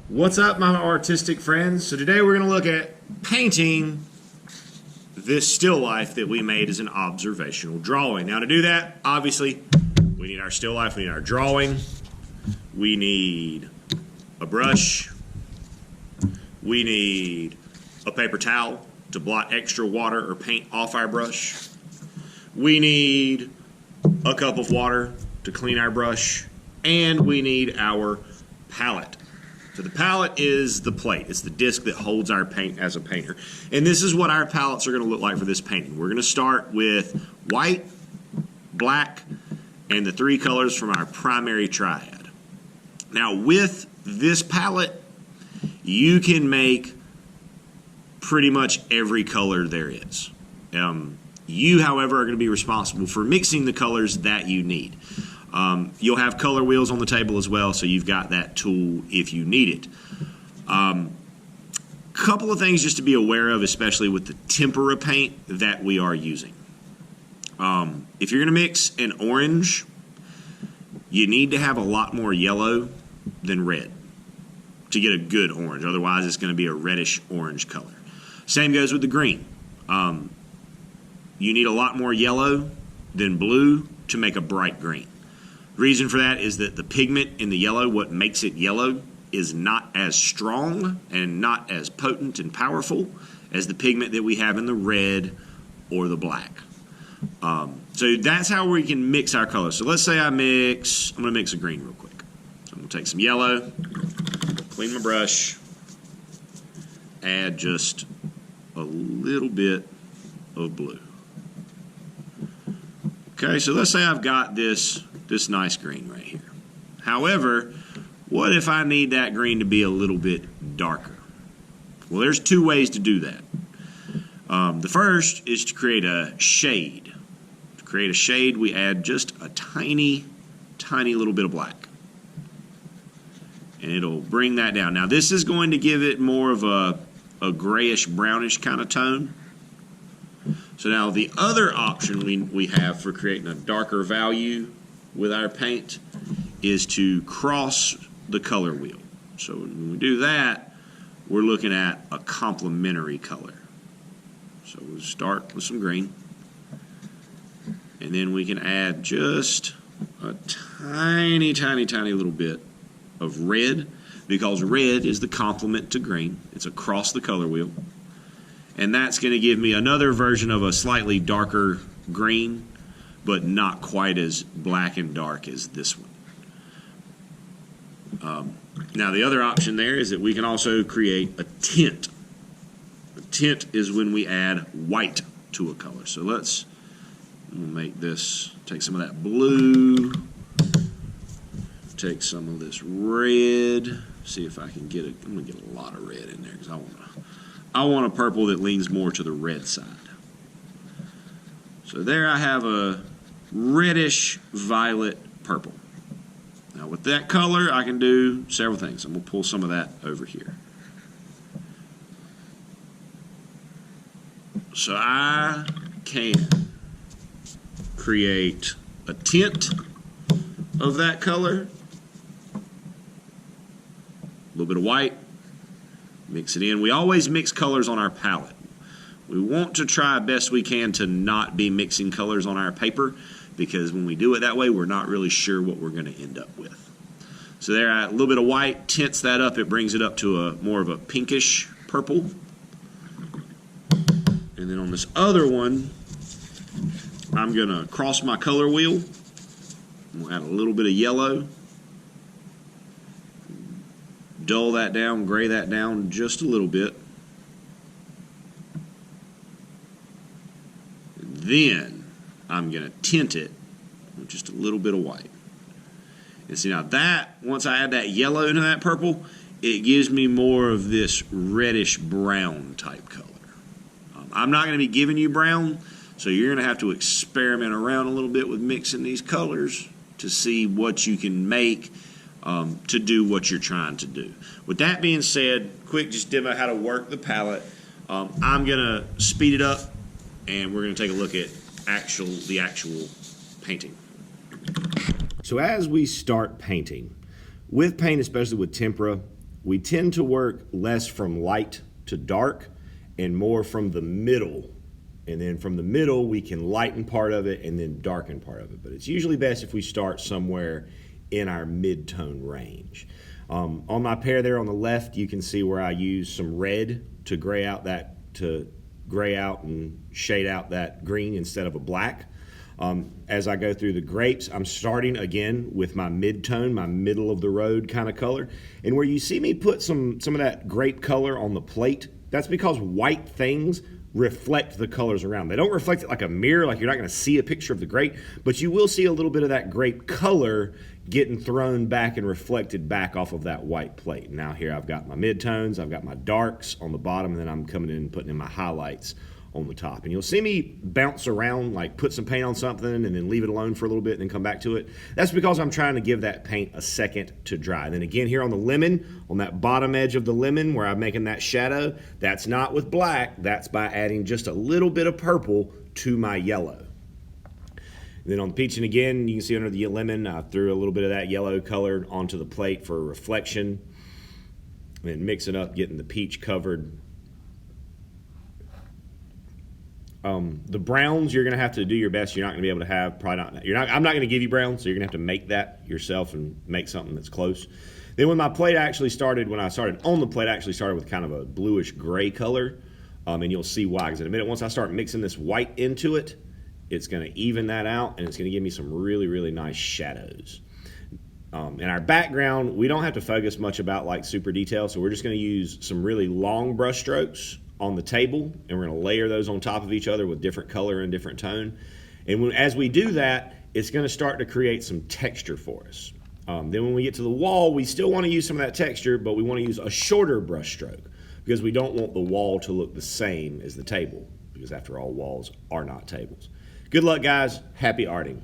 What's up, my artistic friends? So today we're going to look at painting this still life that we made as an observational drawing. Now to do that, obviously, we need our still life, we need our drawing, we need a brush, we need a paper towel to blot extra water or paint off our brush, we need a cup of water to clean our brush, and we need our palette. So the palette is the plate. It's the disc that holds our paint as a painter. And this is what our palettes are going to look like for this painting. We're going to start with white, black, and the three colors from our primary triad. Now with this palette, you can make pretty much every color there is. You, however, are going to be responsible for mixing the colors that you need. You'll have color wheels on the table as well, so you've got that tool if you need it. Couple of things just to be aware of, especially with the tempera paint that we are using. If you're going to mix an orange, you need to have a lot more yellow than red to get a good orange. Otherwise, it's going to be a reddish orange color. Same goes with the green. You need a lot more yellow than blue to make a bright green. Reason for that is that the pigment in the yellow, what makes it yellow, is not as strong and not as potent and powerful as the pigment that we have in the red or the black. So that's how we can mix our colors. So let's say I'm going to mix a green real quick. So I'm going to take some yellow, clean my brush, add just a little bit of blue. Okay, so let's say I've got this nice green right here. However, what if I need that green to be a little bit darker? Well, there's two ways to do that. The first is to create a shade. To create a shade, we add just a tiny, tiny little bit of black. And it'll bring that down. Now, this is going to give it more of a grayish, brownish kind of tone. So now the other option we have for creating a darker value with our paint is to cross the color wheel. So when we do that, we're looking at a complementary color. So we'll start with some green, and then we can add just a tiny, tiny, tiny little bit of red, because red is the complement to green. It's across the color wheel. And that's going to give me another version of a slightly darker green, but not quite as black and dark as this one. Now the other option there is that we can also create a tint. A tint is when we add white to a color. So let's make this, take some of that blue, take some of this red, see if I can get it. I'm going to get a lot of red in there because I want a purple that leans more to the red side. So there I have a reddish violet purple. Now with that color I can do several things. I'm going to pull some of that over here. So I can create a tint of that color, a little bit of white, mix it in. We always mix colors on our palette. We want to try best we can to not be mixing colors on our paper, because when we do it that way, we're not really sure what we're going to end up with. So there, a little bit of white tints that up. It brings it up to a more of a pinkish purple. And then on this other one, I'm going to cross my color wheel. We'll add a little bit of yellow. Dull that down, gray that down just a little bit. Then I'm going to tint it with just a little bit of white. And see, now that, once I add that yellow into that purple, it gives me more of this reddish brown type color. I'm not going to be giving you brown, so you're going to have to experiment around a little bit with mixing these colors to see what you can make to do what you're trying to do. With that being said, quick just demo how to work the palette. I'm going to speed it up, and we're going to take a look at the actual painting. So as we start painting, with paint, especially with tempera, we tend to work less from light to dark and more from the middle. And then from the middle, we can lighten part of it and then darken part of it. But it's usually best if we start somewhere in our mid-tone range. On my pair there on the left, you can see where I use some red to gray out and shade out that green instead of a black. As I go through the grapes, I'm starting again with my mid-tone, my middle of the road kind of color. And where you see me put some of that grape color on the plate, that's because white things reflect the colors around. They don't reflect it like a mirror, like you're not going to see a picture of the grape, but you will see a little bit of that grape color getting thrown back and reflected back off of that white plate. Now here I've got my midtones, I've got my darks on the bottom, and then I'm coming in and putting in my highlights on the top. And you'll see me bounce around, like put some paint on something and then leave it alone for a little bit and then come back to it. That's because I'm trying to give that paint a second to dry. And then again here on the lemon, on that bottom edge of the lemon where I'm making that shadow, that's not with black, that's by adding just a little bit of purple to my yellow. And then on the peach, and again, you can see under the lemon, I threw a little bit of that yellow color onto the plate for reflection. And then mix it up, getting the peach covered. The browns, you're going to have to do your best. You're not going to be able to have, probably not, I'm not going to give you browns, so you're going to have to make that yourself and make something that's close. Then when my plate actually started, when I started on the plate, I actually started with kind of a bluish gray color. And you'll see why, because in a minute, once I start mixing this white into it, it's going to even that out, and it's going to give me some really, really nice shadows. In our background, we don't have to focus much about like super detail, so we're just going to use some really long brush strokes on the table, and we're going to layer those on top of each other with different color and different tone. And as we do that, it's going to start to create some texture for us. Then when we get to the wall, we still want to use some of that texture, but we want to use a shorter brush stroke because we don't want the wall to look the same as the table, because after all, walls are not tables. Good luck, guys. Happy arting.